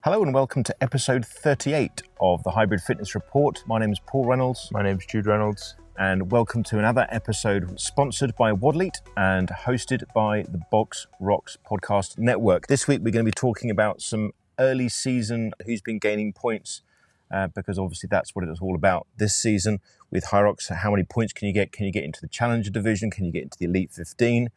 Hello and welcome to episode 38 of the Hybrid Fitness Report. My name is Paul Reynolds. My name's Jude Reynolds. And welcome to another episode sponsored by Wadleet and hosted by the HYROX Podcast Network. This week we're going to be talking about some early season, who's been gaining points, because obviously that's what it's all about this season with HYROX. How many points can you get? Can you get into the Challenger division? Can you get into the Elite 15?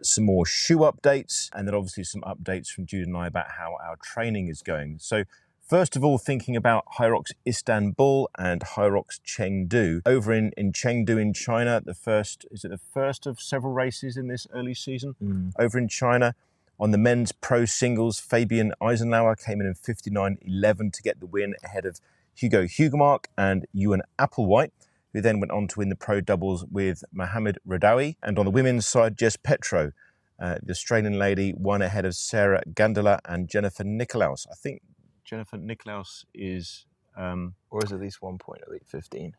Some more shoe updates, and then obviously some updates from Jude and I about how our training is going. So first of all, thinking about HYROX Istanbul and HYROX Chengdu. Over in Chengdu in China, the first of several races in this early season? Over in China, on the men's pro singles, Fabian Eisenlauer came in 59.11 to get the win ahead of Hugo Hugemark and Ewan Applewhite, who then went on to win the pro doubles with Mohamed Radawi. And on the women's side, Jess Petro, the Australian lady, won ahead of Sarah Gandela and Jennifer Nicolaus. I think Jennifer Nicolaus is... Or is at least 1 point Elite 15.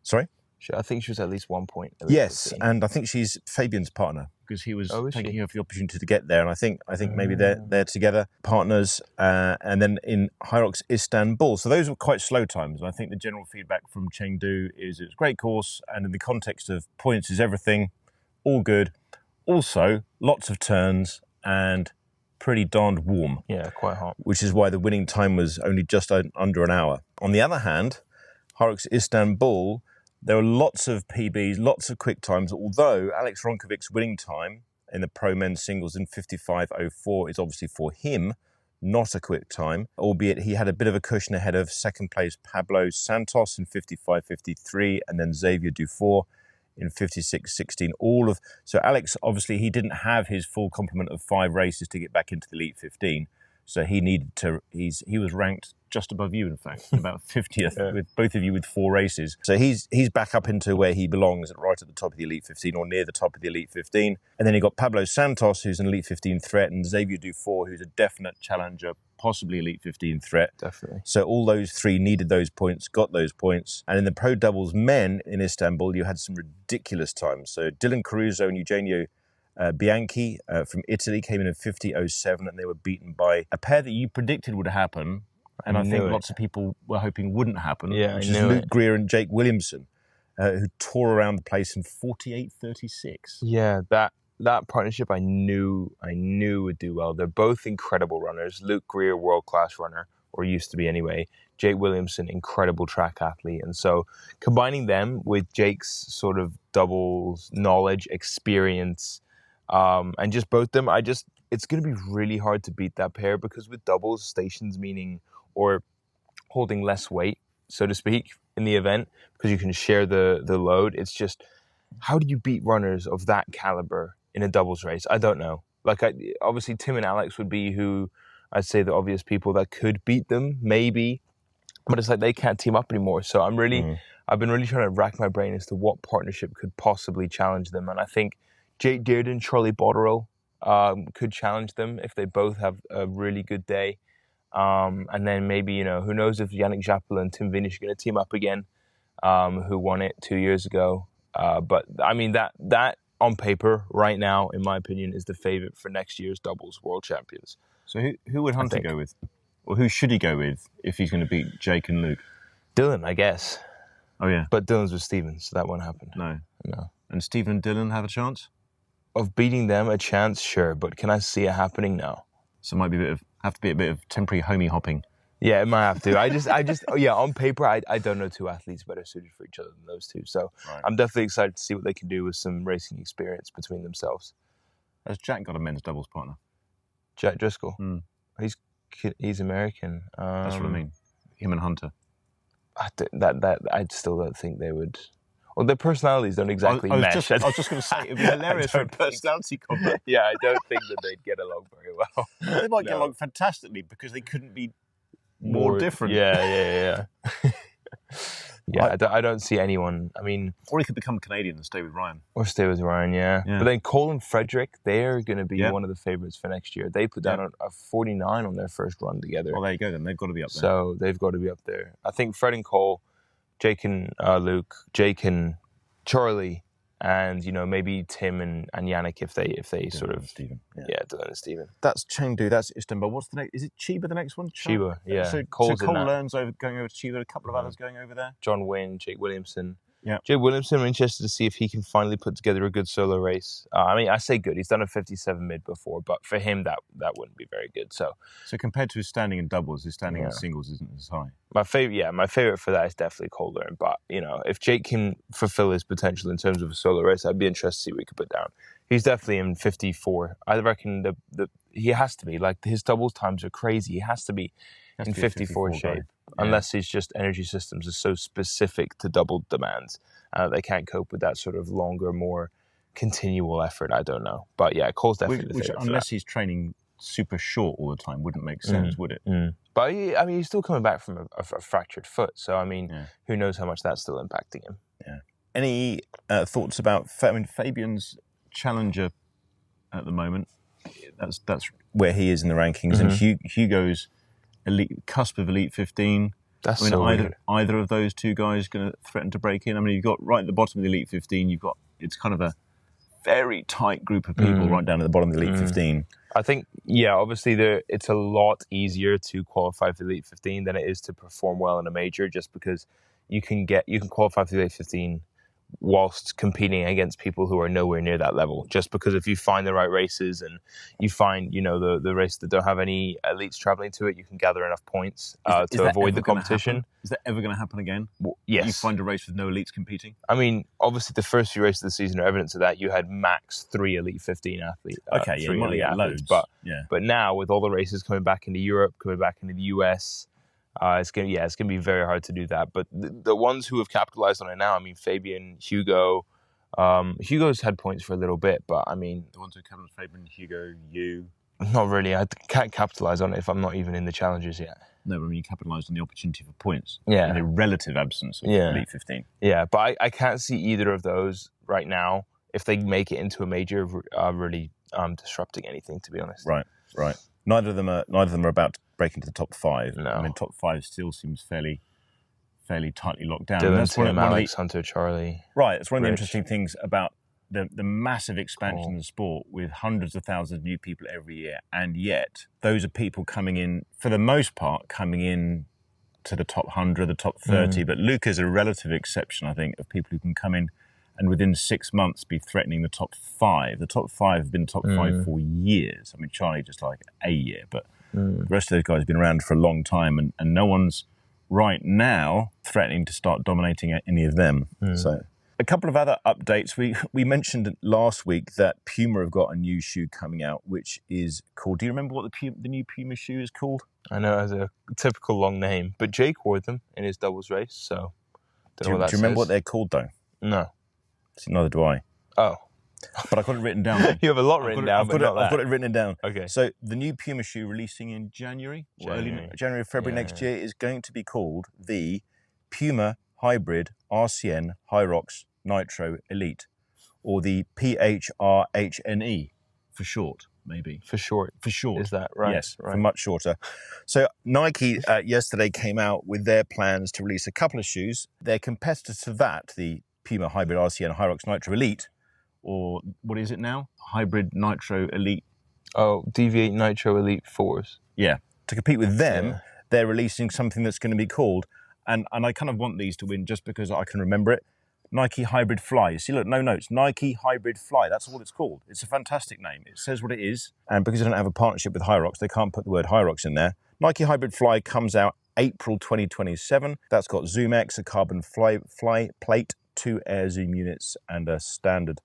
Sorry? I think she was at least 1 point Elite yes, 15. And I think she's Fabian's partner, because he was taking the opportunity to get there. And I think maybe they're together, partners. And then in HYROX Istanbul. So those were quite slow times. I think the general feedback from Chengdu is it's a great course. And in the context of points is everything, all good. Also, lots of turns and pretty darned warm. Yeah, quite hot. Which is why the winning time was only just under an hour. On the other hand, HYROX Istanbul, there were lots of PBs, lots of quick times, although Alex Ronkovic's winning time in the pro men's singles in 55.04 is obviously for him not a quick time, albeit he had a bit of a cushion ahead of second place Pablo Santos in 55.53 and then Xavier Dufour in 56.16. So Alex, obviously, he didn't have his full complement of 5 races to get back into the Elite 15. So he needed to, he was ranked just above you, in fact, about 50th, with both of you with 4 races. So he's back up into where he belongs, right at the top of the Elite 15 or near the top of the Elite 15. And then you got Pablo Santos, who's an Elite 15 threat, and Xavier Dufour, who's a definite challenger, possibly Elite 15 threat. Definitely. So all those 3 needed those points, got those points. And in the pro doubles men in Istanbul, you had some ridiculous times. So Dylan Caruso and Eugenio Bianchi from Italy came in at 50.07, and they were beaten by a pair that you predicted would happen, and I think lots of people were hoping wouldn't happen, which is Luke Greer and Jake Williamson, who tore around the place in 48.36. Yeah, that partnership I knew would do well. They're both incredible runners. Luke Greer, world-class runner, or used to be anyway. Jake Williamson, incredible track athlete. And so combining them with Jake's sort of doubles knowledge, experience, and just both them, it's going to be really hard to beat that pair, because with doubles, stations meaning or holding less weight, so to speak, in the event, because you can share the load. It's just, how do you beat runners of that caliber in a doubles race? I don't know. Obviously Tim and Alex would be who I'd say the obvious people that could beat them, maybe, but it's like they can't team up anymore. So I've been really trying to rack my brain as to what partnership could possibly challenge them. And I think Jake Dearden, Charlie Botterill could challenge them if they both have a really good day. And then maybe, who knows if Yannick Jappel and Tim Vinish are going to team up again, who won it 2 years ago. But I mean, that on paper right now, in my opinion, is the favorite for next year's doubles world champions. So who would Hunter go with? Or who should he go with if he's going to beat Jake and Luke? Dylan, I guess. Oh, yeah. But Dylan's with Steven, so that won't happen. No. And Steven and Dylan have a chance? Of beating them, a chance, sure. But can I see it happening? No. So it might have to be a bit of temporary homie hopping. Yeah, it might have to. I just, on paper, I don't know 2 athletes better suited for each other than those 2. So right. I'm definitely excited to see what they can do with some racing experience between themselves. Has Jack got a men's doubles partner? Jack Driscoll? He's American. That's what I mean. Him and Hunter. I still don't think they would. Well, their personalities don't exactly mesh. I was just going to say, it'd be hilarious for a personality combat. Yeah, I don't think that they'd get along very well. They might get along fantastically, because they couldn't be more different. Yeah. Yeah, I don't see anyone. I mean, or he could become Canadian and stay with Ryan. Yeah. But then Cole and Frederick, they're going to be one of the favourites for next year. They put down a 49 on their first run together. Well, there you go then. They've got to be up there. So they've got to be up there. I think Fred and Cole, Jake and Luke, Jake and Charlie, and maybe Tim and Yannick if they sort of Stephen. Dylan and Stephen. That's Chengdu. That's Istanbul. What's the next? Is it Chiba? The next one? Chiba. Yeah. So Cole Learns going over to Chiba. A couple of others going over there. John Wynn, Jake Williamson. Yeah. Jake Williamson, I'm interested to see if he can finally put together a good solo race. I say good. He's done a 57 mid before, but for him, that wouldn't be very good. So compared to his standing in doubles, his standing in singles isn't as high. My favorite for that is definitely Cole Learn. But if Jake can fulfill his potential in terms of a solo race, I'd be interested to see what he could put down. He's definitely in 54. I reckon he has to be. Like, his doubles times are crazy. He has to be in 54 shape. Guy. Unless his just energy systems are so specific to double demands, they can't cope with that sort of longer, more continual effort. I don't know, but Cole's definitely which unless he's training super short all the time, wouldn't make sense, would it? But he's still coming back from a fractured foot, so who knows how much that's still impacting him? Yeah. Any thoughts about Fabian's challenger at the moment? That's where he is in the rankings, and Hugo's cusp of Elite 15. That's so weird. Either of those two guys going to threaten to break in. I mean, you've got right at the bottom of the Elite 15. It's kind of a very tight group of people right down at the bottom of the Elite 15. I think, obviously it's a lot easier to qualify for the Elite 15 than it is to perform well in a major, just because you can qualify for the Elite 15 whilst competing against people who are nowhere near that level. Just because if you find the right races and you find, the race that don't have any elites traveling to it, you can gather enough points to avoid the competition. Is that ever going to happen again? Well, yes. You find a race with no elites competing? I mean, obviously the first few races of the season are evidence of that. You had max 3 Elite 15 athletes. You might get loads. But now with all the races coming back into Europe, coming back into the US, it's gonna be very hard to do that. But the ones who have capitalized on it now, I mean, Fabian, Hugo, Hugo's had points for a little bit, but I mean, the ones who come with Fabian, Hugo, you. Not really. I can't capitalize on it if I'm not even in the challenges yet. No, but I mean, you capitalized on the opportunity for points. Yeah. In the relative absence of Elite 15. Yeah, but I can't see either of those right now, if they make it into a major, really disrupting anything, to be honest. Right. Neither of them are about to break into the top 5. No. I mean, top 5 still seems fairly tightly locked down. Dylan, that's Tim, Alex, Hunter, Charlie. Right. It's one of the interesting things about the massive expansion of the sport, with hundreds of thousands of new people every year, and yet those are people coming in, for the most part, to the top 100, the top 30. But Luca's a relative exception, I think, of people who can come in and within 6 months be threatening the top 5. The top 5 have been top 5 for years. I mean, Charlie just like a year, but the rest of those guys have been around for a long time, and no one's right now threatening to start dominating any of them. So a couple of other updates. We mentioned last week that Puma have got a new shoe coming out, which is called... Do you remember what the new Puma shoe is called? I know it has a typical long name, but Jake wore them in his doubles race, so... Do you remember what they're called, though? No. Neither do I. Oh. But I got it written down. You have a lot written down, but not that. I've got it written down. Okay. So the new Puma shoe releasing in January, February next year, is going to be called the Puma Hybrid RCN HYROX Nitro Elite, or the PHRHNE for short, maybe. For short. Is that right? Yes, right. For much shorter. So Nike yesterday came out with their plans to release a couple of shoes. Their competitor to that, the Puma Hybrid RCN HYROX Nitro Elite, or what is it now? Hybrid Nitro Elite. Oh, Deviate Nitro Elite 4s. Yeah. To compete with them, they're releasing something that's going to be called, and I kind of want these to win just because I can remember it, Nike Hybrid Fly. You see, look, no notes. Nike Hybrid Fly. That's all it's called. It's a fantastic name. It says what it is. And because they don't have a partnership with HYROX, they can't put the word HYROX in there. Nike Hybrid Fly comes out April 2027. That's got Zoom X, a carbon fly plate, 2 air zoom units, and a standard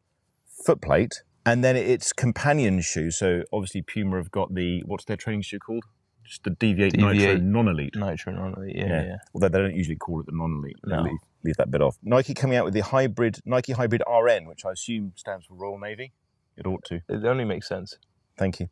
foot plate. And then it's companion shoe. So obviously Puma have got what's their training shoe called? Just the Deviate Nitro Non-Elite. Nitro Non-Elite, yeah. Although they don't usually call it the Non-Elite. No. Leave that bit off. Nike coming out with the Nike Hybrid RN, which I assume stands for Royal Navy. It ought to. It only makes sense. Thank you.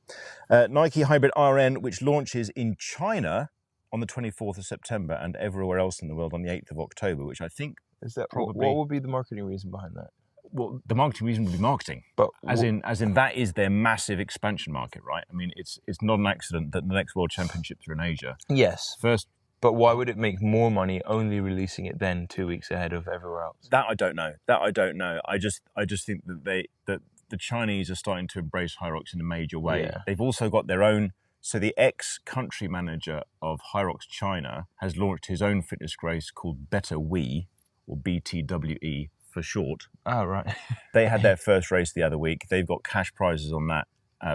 Nike Hybrid RN, which launches in China on the 24th of September and everywhere else in the world on the 8th of October, which I think is that probably... What would be the marketing reason behind that? Well, the marketing reason would be marketing, but as in that is their massive expansion market, right? I mean, it's not an accident that the next World Championships are in Asia. Yes. First But why would it make more money only releasing it then 2 weeks ahead of everywhere else? That I don't know. I just think that the Chinese are starting to embrace HYROX in a major way. Yeah. They've also got their own. So the ex-country manager of HYROX China has launched his own fitness race called Better We, or BTWE for short. Oh, right. They had their first race the other week. They've got cash prizes on that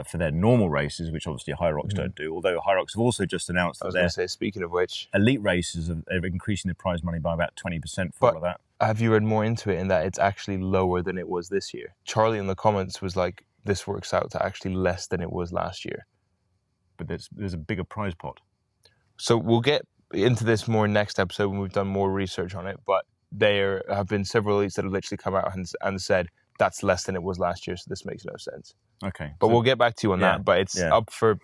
for their normal races, which obviously HYROX don't do. Although HYROX have also just announced that their Speaking of which, elite races are increasing the prize money by about 20% for all of that. Have you read more into it in that it's actually lower than it was this year? Charlie in the comments was like, this works out to actually less than it was last year. But there's a bigger prize pot. So we'll get into this more next episode when we've done more research on it, but there have been several elites that have literally come out and said that's less than it was last year, so this makes no sense. Okay. But we'll get back to you on that, but it's up for,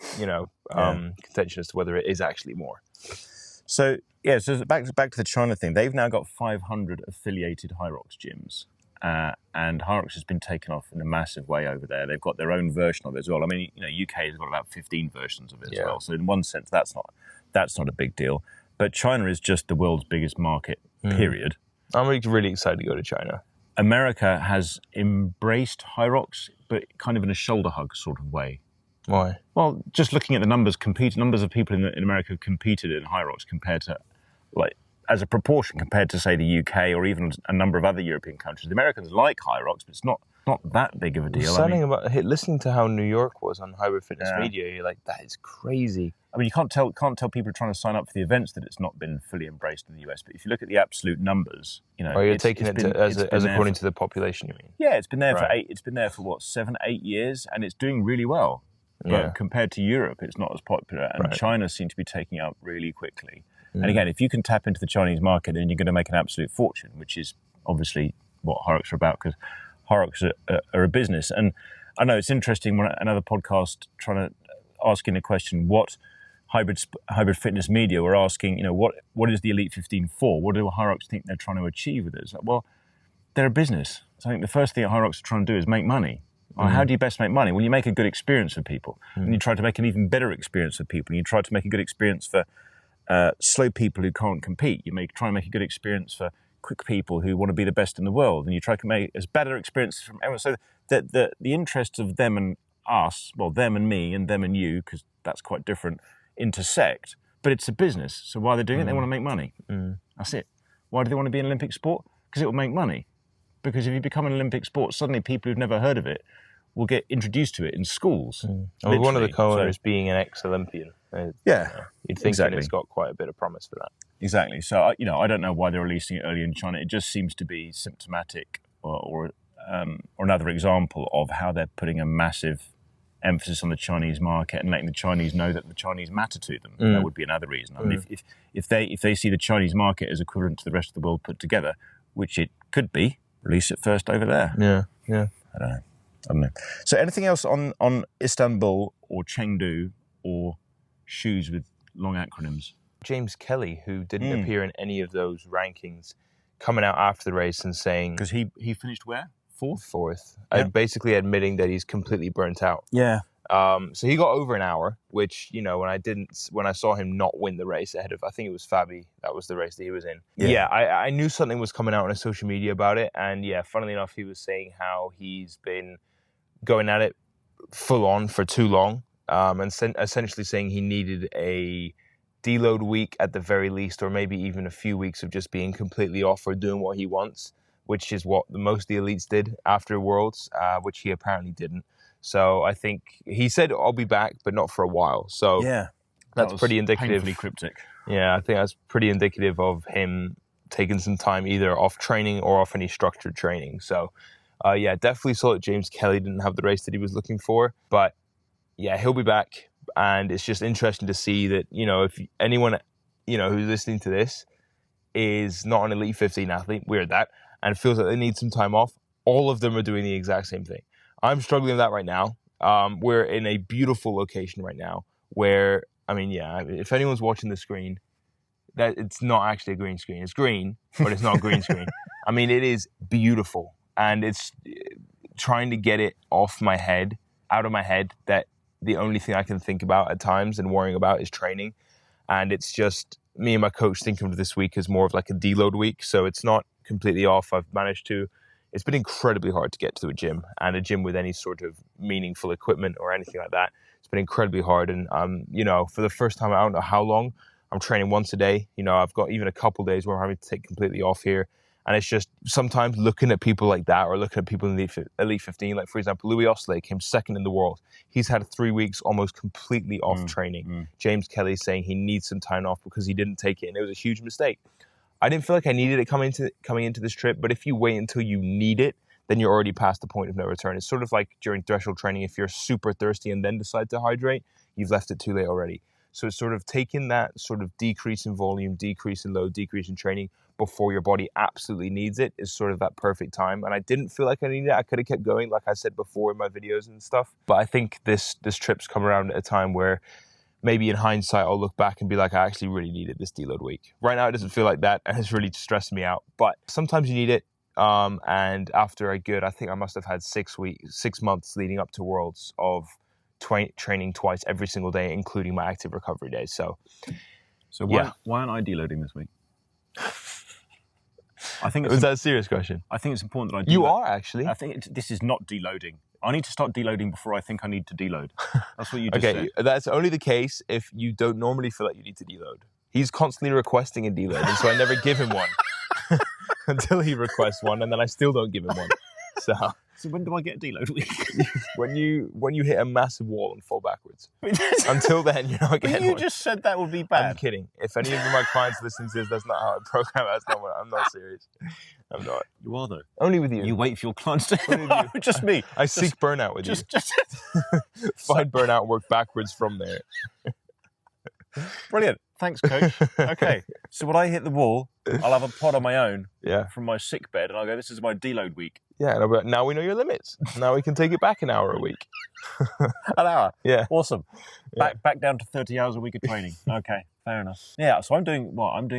contention as to whether it is actually more. So back to the China thing. They've now got 500 affiliated HYROX gyms. And HYROX has been taken off in a massive way over there. They've got their own version of it as well. I mean, UK has got about 15 versions of it as well. So in one sense, that's not a big deal. But China is just the world's biggest market, period. I'm really excited to go to China. America has embraced HYROX, but kind of in a shoulder hug sort of way. Why? Well, just looking at the numbers of people in America who competed in HYROX compared to, as a proportion compared to, say, the UK or even a number of other European countries. The Americans like HYROX, but it's not that big of a deal. Listening to how New York was on Hybrid Fitness Media, you're like, that is crazy. I mean, you can't tell people trying to sign up for the events that it's not been fully embraced in the US. But if you look at the absolute numbers, you're taking it as according to the population, you mean? Yeah, it's been there for what, 7-8 years, and it's doing really well. But compared to Europe, it's not as popular, and China seems to be taking it up really quickly. And again, if you can tap into the Chinese market, then you're going to make an absolute fortune, which is obviously what HYROX are about, because HYROX are a business. And I know it's interesting when another podcast asking a question, what hybrid fitness media were asking, what is the Elite 15 for? What do HYROX think they're trying to achieve with it? It's like, well, they're a business. So I think the first thing that HYROX are trying to do is make money. How do you best make money? Well, you make a good experience for people, and you try to make an even better experience for people. And you try to make a good experience for slow people who can't compete. You try and make a good experience for quick people who want to be the best in the world, and you try to make as better experience from everyone. So the interests of them and us, well, them and me and them and you, because that's quite different, intersect. But it's a business, so why they're doing it, they want to make money. That's it. Why do they want to be an Olympic sport? Because it will make money. Because if you become an Olympic sport, suddenly people who've never heard of it will get introduced to it in schools. Well, one of the co-owners being an ex-Olympian. You'd think that it's got quite a bit of promise for that. Exactly. So, I don't know why they're releasing it early in China. It just seems to be symptomatic or another example of how they're putting a massive emphasis on the Chinese market and letting the Chinese know that the Chinese matter to them. That would be another reason. I mean, if they see the Chinese market as equivalent to the rest of the world put together, which it could be, release it first over there. Yeah. I don't know. So anything else on Istanbul or Chengdu or shoes with long acronyms? James Kelly, who didn't appear in any of those rankings, coming out after the race and saying... Because he finished where? Fourth. Basically admitting that he's completely burnt out. Yeah. So he got over an hour, which, when I saw him not win the race ahead of, I think it was Fabi, that was the race that he was in. Yeah, I knew something was coming out on his social media about it. And funnily enough, he was saying how he's been going at it full on for too long, and essentially saying he needed a deload week at the very least, or maybe even a few weeks of just being completely off or doing what he wants, which is what most of the elites did after Worlds, which he apparently didn't. So I think he said, I'll be back, but not for a while. So that's pretty indicative. Painfully cryptic. Yeah, I think that's pretty indicative of him taking some time either off training or off any structured training. So definitely saw that James Kelly didn't have the race that he was looking for. But he'll be back. And it's just interesting to see that, if anyone, who's listening to this is not an Elite 15 athlete, we're that, and feels that they need some time off, all of them are doing the exact same thing. I'm struggling with that right now. We're in a beautiful location right now where, if anyone's watching the screen, that it's not actually a green screen. It's green, but it's not a green screen. It is beautiful. And it's trying to get it out of my head, that the only thing I can think about at times and worrying about is training. And it's just me and my coach thinking of this week as more of like a deload week. So it's not completely off. It's been incredibly hard to get to a gym, and a gym with any sort of meaningful equipment or anything like that. It's been incredibly hard. And, for the first time, I don't know how long, I'm training once a day. I've got even a couple days where I'm having to take completely off here. And it's just sometimes looking at people like that, or looking at people in the Elite 15, like for example, Louis Osley came second in the world. He's had 3 weeks almost completely off training. James Kelly saying he needs some time off because he didn't take it, and it was a huge mistake. I didn't feel like I needed it coming into this trip, but if you wait until you need it, then you're already past the point of no return. It's sort of like during threshold training, if you're super thirsty and then decide to hydrate, you've left it too late already. So it's sort of taking that sort of decrease in volume, decrease in load, decrease in training before your body absolutely needs it is sort of that perfect time. And I didn't feel like I needed it. I could have kept going, like I said before in my videos and stuff. But I think this trip's come around at a time where maybe in hindsight, I'll look back and be like, I actually really needed this deload week. Right now, it doesn't feel like that, and it's really stressing me out. But sometimes you need it. And after I think I must have had 6 months leading up to Worlds of training twice every single day, including my active recovery days. So why aren't I deloading this week? Was that a serious question? I think it's important that I deload. You are, actually. I think this is not deloading. I need to start deloading before I think I need to deload. That's what you just said. Okay, that's only the case if you don't normally feel like you need to deload. He's constantly requesting a deload, and so I never give him one until he requests one, and then I still don't give him one. So when do I get a deload week? when you hit a massive wall and fall backwards. Until then, you're not getting one. You just said that would be bad. I'm kidding. If any of my clients listen to this, that's not how I program. I'm not serious. I'm not. You are, though. Only with you. You wait for your clients to... Just me. I seek burnout with you. Find burnout, work backwards from there. Brilliant. Thanks, coach. Okay. So when I hit the wall, I'll have a pod on my own from my sick bed, and I'll go, this is my deload week. Yeah, and I'll be like, now we know your limits. Now we can take it back an hour a week. An hour? Yeah. Awesome. Back down to 30 hours a week of training. Okay, fair enough. Yeah, so I'm doing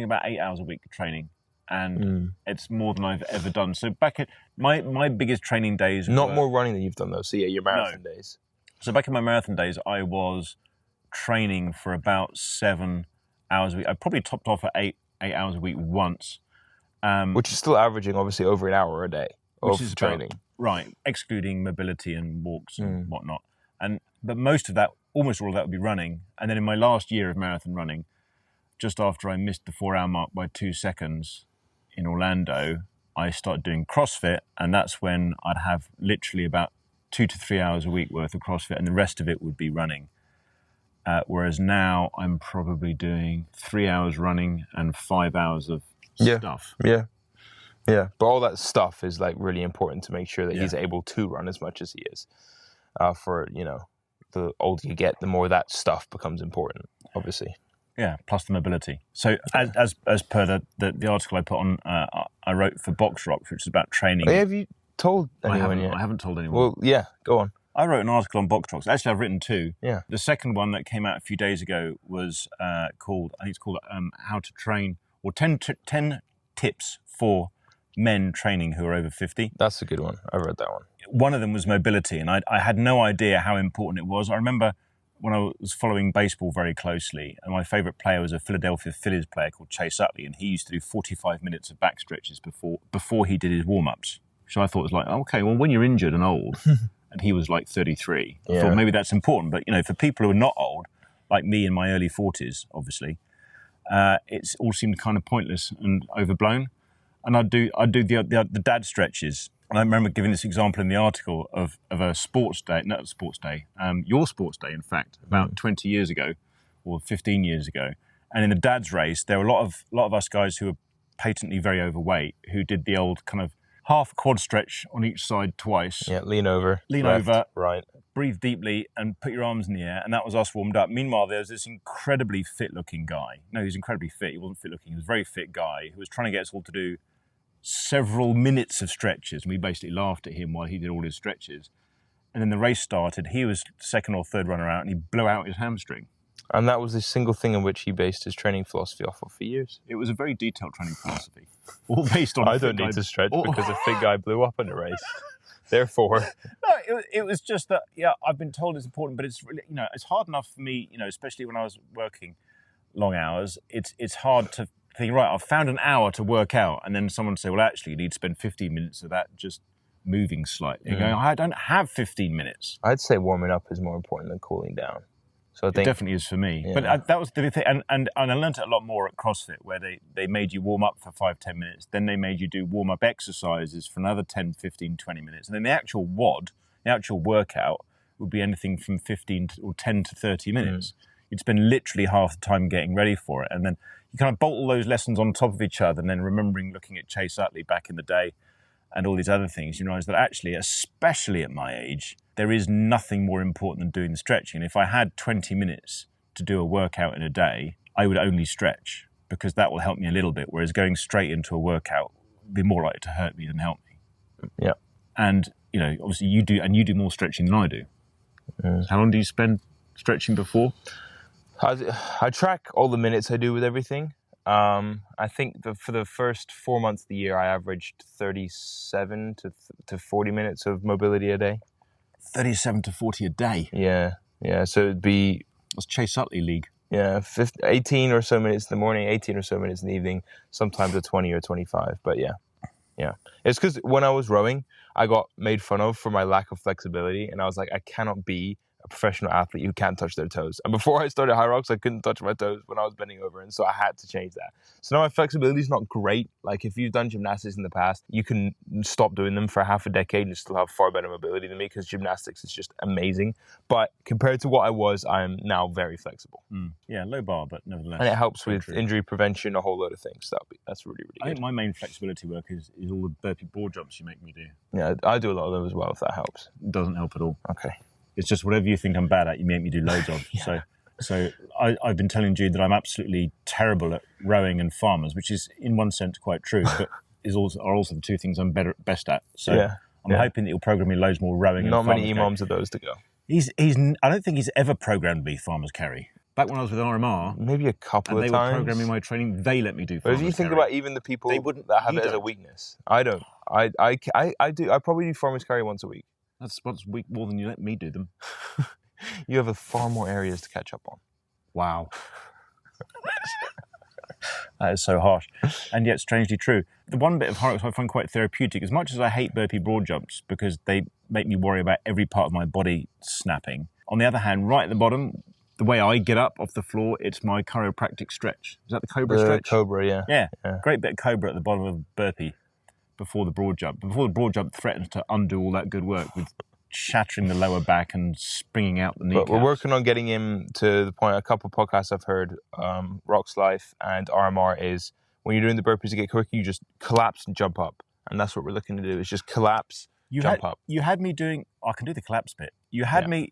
about 8 hours a week of training, and it's more than I've ever done. So back at my biggest training days... Not more running than you've done, though. So yeah, your marathon days. So back in my marathon days, I was training for about 7 hours a week. I probably topped off at 8 hours a week once. Which is still averaging, obviously, over an hour a day of training. Right, excluding mobility and walks and whatnot. But most of that, almost all of that would be running. And then in my last year of marathon running, just after I missed the 4-hour mark by 2 seconds in Orlando, I started doing CrossFit, and that's when I'd have literally about 2 to 3 hours a week worth of CrossFit, and the rest of it would be running. Whereas now I'm probably doing 3 hours running and 5 hours of stuff. Yeah. But all that stuff is like really important to make sure that he's able to run as much as he is. The older you get, the more that stuff becomes important, obviously. Yeah, plus the mobility. So as per the article I put on, I wrote for BoxRock, which is about training. Have you told anyone yet? I haven't told anyone. Well, yeah, go on. I wrote an article on BoxRock. Actually, I've written 2. Yeah. The second one that came out a few days ago was called How to Train, or 10 Tips for Men Training Who Are Over 50. That's a good one. I read that one. One of them was mobility, and I had no idea how important it was. I remember when I was following baseball very closely, and my favourite player was a Philadelphia Phillies player called Chase Utley, and he used to do 45 minutes of back stretches before he did his warm-ups. So I thought it was like, okay, well, when you're injured and old, and he was like 33, I thought maybe that's important. But, for people who are not old, like me in my early 40s, obviously, it's all seemed kind of pointless and overblown. And I'd do the dad stretches. And I remember giving this example in the article of a sports day, not a sports day, your sports day, in fact, about 20 years ago or 15 years ago. And in the dad's race, there were a lot of us guys who were patently very overweight, who did the old kind of half quad stretch on each side twice. Yeah, lean over, right, breathe deeply and put your arms in the air. And that was us warmed up. Meanwhile, there's this incredibly fit-looking guy. No, he was incredibly fit. He wasn't fit-looking. He was a very fit guy who was trying to get us all to do several minutes of stretches, and we basically laughed at him while he did all his stretches. And then the race started. He was second or third runner out, and he blew out his hamstring. And that was the single thing in which he based his training philosophy off of for years. It was a very detailed training philosophy, all based on. I don't need to stretch because a fit guy blew up in a race. Therefore, no, it was just that. Yeah, I've been told it's important, but it's really, it's hard enough for me, especially when I was working long hours, it's hard to think, right, I've found an hour to work out, and then someone say, well, actually, you need to spend 15 minutes of that just moving slightly. You're going, I don't have 15 minutes. I'd say warming up is more important than cooling down. So I think it definitely is for me. Yeah. But that was the thing. And I learned it a lot more at CrossFit, where they made you warm up for 5-10 minutes. Then they made you do warm-up exercises for another 10, 15, 20 minutes. And then the actual workout, would be anything from 10 to 30 minutes. You'd spend literally half the time getting ready for it. And then you kind of bolt all those lessons on top of each other, and then remembering looking at Chase Utley back in the day and all these other things, you realise that actually, especially at my age, there is nothing more important than doing the stretching. And if I had 20 minutes to do a workout in a day, I would only stretch, because that will help me a little bit, whereas going straight into a workout would be more likely to hurt me than help me. Yeah. And, obviously you do more stretching than I do. How long do you spend stretching before? I track all the minutes I do with everything. I think for the first 4 months of the year, I averaged 37 to 40 minutes of mobility a day. 37 to 40 a day? Yeah. So it'd be... That's Chase Utley League. Yeah, 18 or so minutes in the morning, 18 or so minutes in the evening, sometimes a 20 or 25. But yeah. It's because when I was rowing, I got made fun of for my lack of flexibility. And I was like, I cannot be a professional athlete who can't touch their toes. And before I started HYROX, I couldn't touch my toes when I was bending over. And so I had to change that. So now my flexibility is not great. Like if you've done gymnastics in the past, you can stop doing them for half a decade and still have far better mobility than me, because gymnastics is just amazing. But compared to what I was, I'm now very flexible. Yeah, low bar, but nevertheless. And it helps with injury prevention, a whole load of things. That's really, really good. I think my main flexibility work is all the burpee broad jumps you make me do. Yeah, I do a lot of those as well, if that helps. It doesn't help at all. Okay. It's just whatever you think I'm bad at, you make me do loads of. Yeah. So I've been telling Jude that I'm absolutely terrible at rowing and farmers, which is in one sense quite true, but are also the two things I'm best at. So I'm hoping that you'll program me loads more rowing. Not and many farmers imams of those to go. I don't think he's ever programmed me farmers carry. Back when I was with RMR, maybe a couple of times, they were programming my training. They let me do farmers carry. But if you think about even the people that have it as a weakness, I don't. I do. I probably do farmers carry once a week. That's once a week more than you let me do them. You have far more areas to catch up on. Wow. That is so harsh, and yet strangely true. The one bit of HYROX I find quite therapeutic, as much as I hate burpee broad jumps because they make me worry about every part of my body snapping. On the other hand, right at the bottom, the way I get up off the floor, it's my chiropractic stretch. Is that the Cobra stretch? Cobra, yeah. Yeah. Great bit of Cobra at the bottom of burpee before the broad jump. Before the broad jump thrittens to undo all that good work with shattering the lower back and springing out the kneecaps. But we're working on getting him to the point, a couple of podcasts I've heard, Rock's Life and RMR, is when you're doing the burpees to get quicker, you just collapse and jump up. And that's what we're looking to do, is just collapse, jump up. You had me doing, I can do the collapse bit. You had me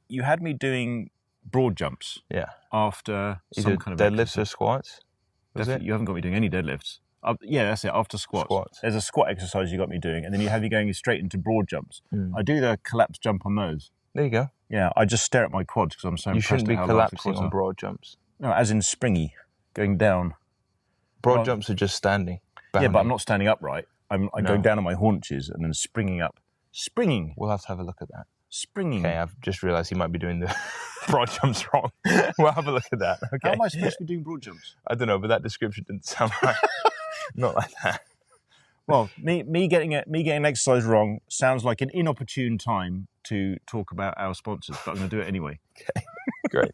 doing broad jumps. Yeah. After some kind of deadlifts or squats. You haven't got me doing any deadlifts. Yeah, that's it. After squats. There's a squat exercise you got me doing, and then you have me going straight into broad jumps. I do the collapse jump on those. There you go. Yeah, I just stare at my quads because I'm so impressed. You shouldn't be collapsing on broad jumps. No, as in springy, going down. Broad jumps are just standing. Yeah, but I'm not standing upright. I'm going down on my haunches and then springing up. Springing. We'll have to have a look at that. Springing. Okay, I've just realised he might be doing the broad jumps wrong. We'll have a look at that. Okay. How am I supposed to be doing broad jumps? I don't know, but that description didn't sound right. Not like that. Well, me getting an exercise wrong sounds like an inopportune time to talk about our sponsors, but I'm going to do it anyway. Okay, great.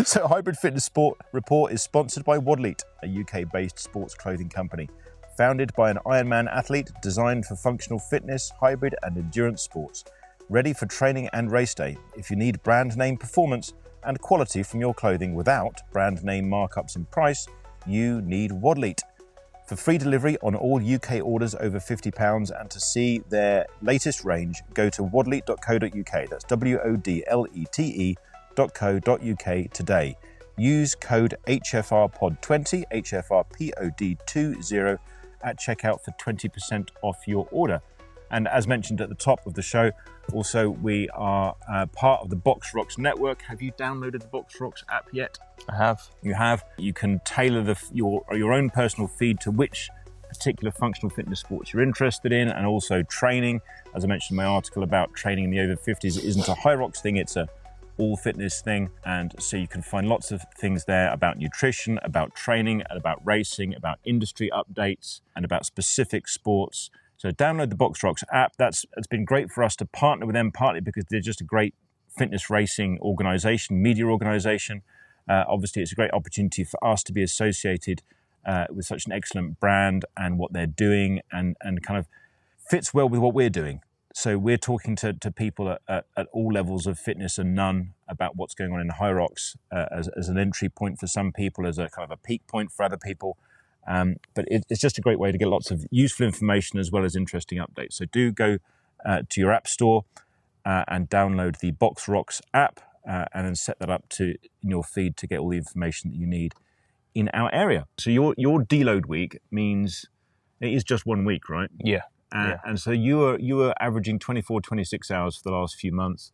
So Hybrid Fitness Sport Report is sponsored by Wadleet, a UK-based sports clothing company. Founded by an Ironman athlete, designed for functional fitness, hybrid and endurance sports. Ready for training and race day. If you need brand name performance and quality from your clothing without brand name markups in price, you need Wadleet. For free delivery on all UK orders over £50 and to see their latest range, go to wadleet.co.uk. That's WODLETE.co.uk today. Use code HFRPOD20, HFRPOD20 at checkout for 20% off your order. And as mentioned at the top of the show, also we are part of the HYROX network. Have you downloaded the HYROX app yet? I have. You have. You can tailor your own personal feed to which particular functional fitness sports you're interested in, and also training. As I mentioned in my article about training in the over 50s, it isn't a HYROX thing, it's a all fitness thing. And so you can find lots of things there about nutrition, about training, and about racing, about industry updates, and about specific sports. So download the HYROX app. It's been great for us to partner with them, partly because they're just a great fitness racing organization, media organization. Obviously, it's a great opportunity for us to be associated with such an excellent brand and what they're doing, and kind of fits well with what we're doing. So we're talking to people at all levels of fitness and none about what's going on in HYROX as an entry point for some people, as a kind of a peak point for other people. But it's just a great way to get lots of useful information as well as interesting updates. So do go to your app store and download the HYROX app and then set that up in your feed to get all the information that you need in our area. So your deload week means it is just 1 week, right? Yeah. And so you were averaging 24, 26 hours for the last few months.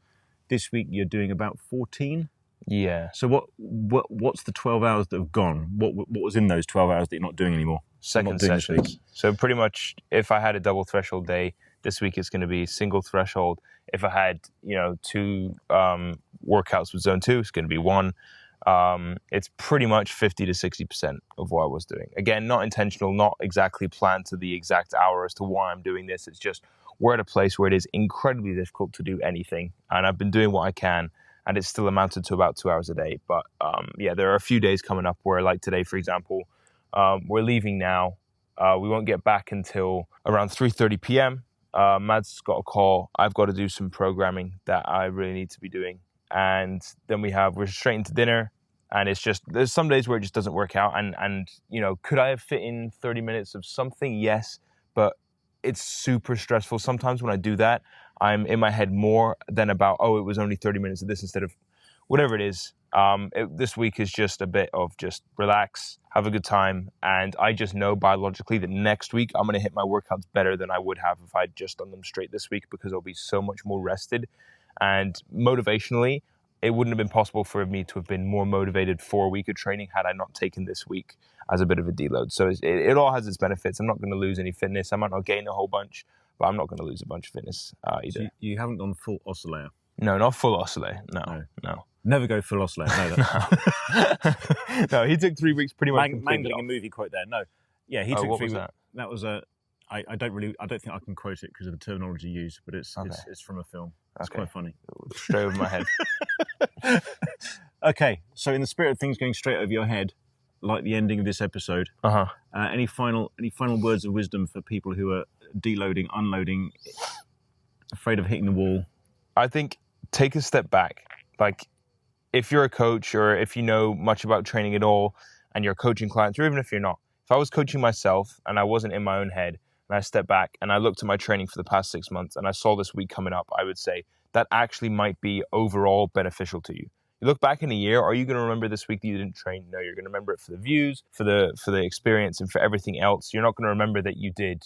This week you're doing about 14. Yeah. So what's the 12 hours that have gone? What was in those 12 hours that you're not doing anymore? Second sessions. So pretty much, if I had a double threshold day, this week it's going to be single threshold. If I had 2 workouts with zone 2, it's going to be 1. It's pretty much 50 to 60% of what I was doing. Again, not intentional, not exactly planned to the exact hour as to why I'm doing this. It's just we're at a place where it is incredibly difficult to do anything. And I've been doing what I can, and it's still amounted to about 2 hours a day. But there are a few days coming up where, like today, for example, we're leaving now. We won't get back until around 3:30 p.m. Mad's got a call. I've got to do some programming that I really need to be doing. And then we're straight into dinner, and it's just, there's some days where it just doesn't work out. And could I have fit in 30 minutes of something? Yes, but it's super stressful. Sometimes when I do that, I'm in my head more than about, it was only 30 minutes of this instead of whatever it is. This week is just a bit of just relax, have a good time. And I just know biologically that next week I'm going to hit my workouts better than I would have if I'd just done them straight this week, because I'll be so much more rested. And motivationally, it wouldn't have been possible for me to have been more motivated for a week of training had I not taken this week as a bit of a deload. So it all has its benefits. I'm not going to lose any fitness. I might not gain a whole bunch, but I'm not going to lose a bunch of fitness either. So you haven't gone full oscillator? No, not full oscillator. No. Never go full oscillator. No, no, he took 3 weeks pretty much. Mangling a movie quote there. No, yeah, he took 3 weeks. That was I don't think I can quote it because of the terminology used, but it's from a film. It's quite funny. Straight over my head. Okay, so in the spirit of things going straight over your head, like the ending of this episode, any final words of wisdom for people who are deloading, unloading, afraid of hitting the wall? I think take a step back. Like, if you're a coach or if you know much about training at all and you're coaching clients, or even if you're not, if I was coaching myself and I wasn't in my own head and I stepped back and I looked at my training for the past 6 months and I saw this week coming up, I would say that actually might be overall beneficial to you. You look back in a year, are you going to remember this week that you didn't train? No, you're going to remember it for the views, for the experience, and for everything else. You're not going to remember that you did,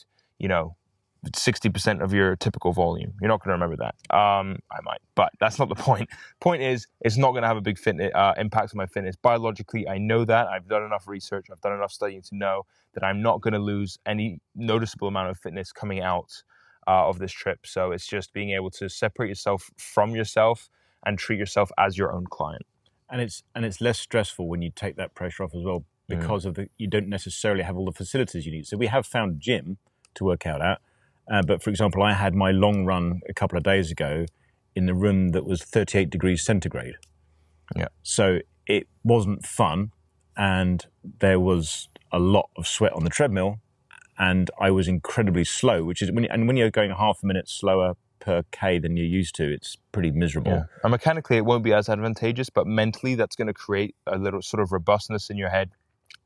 60% of your typical volume. You're not going to remember that. I might, but that's not the point. Point is, it's not going to have a big impact on my fitness. Biologically, I know that. I've done enough research. I've done enough studying to know that I'm not going to lose any noticeable amount of fitness coming out of this trip. So it's just being able to separate yourself from yourself and treat yourself as your own client. And it's less stressful when you take that pressure off as well, because you don't necessarily have all the facilities you need. So we have found a gym to work out at. But for example, I had my long run a couple of days ago in the room that was 38 degrees centigrade. Yeah. So it wasn't fun, and there was a lot of sweat on the treadmill, and I was incredibly slow, which is when you're going half a minute slower per K than you're used to, it's pretty miserable. Yeah. And mechanically, it won't be as advantageous, but mentally, that's going to create a little sort of robustness in your head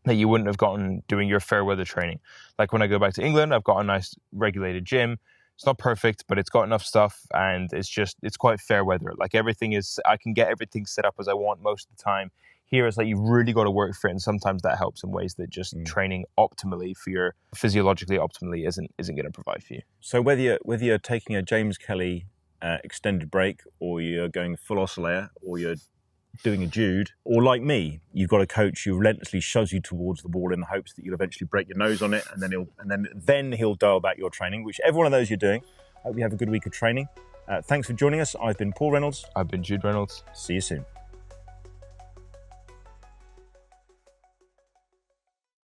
that you wouldn't have gotten doing your fair weather training. Like when I go back to England, I've got a nice regulated gym. It's not perfect, but it's got enough stuff, and it's quite fair weather. Like I can get everything set up as I want most of the time. Here, it's like you've really got to work for it, and sometimes that helps in ways that just training optimally for your physiologically optimally isn't going to provide for you. So whether you're taking a James Kelly extended break, or you're going full oscillator, or you're doing a Jude, or like me, you've got a coach who relentlessly shoves you towards the wall in the hopes that you'll eventually break your nose on it, and then he'll dial back your training. Whichever one of those you're doing, I hope you have a good week of training. Thanks for joining us. I've been Paul Reynolds. I've been Jude Reynolds. See you soon.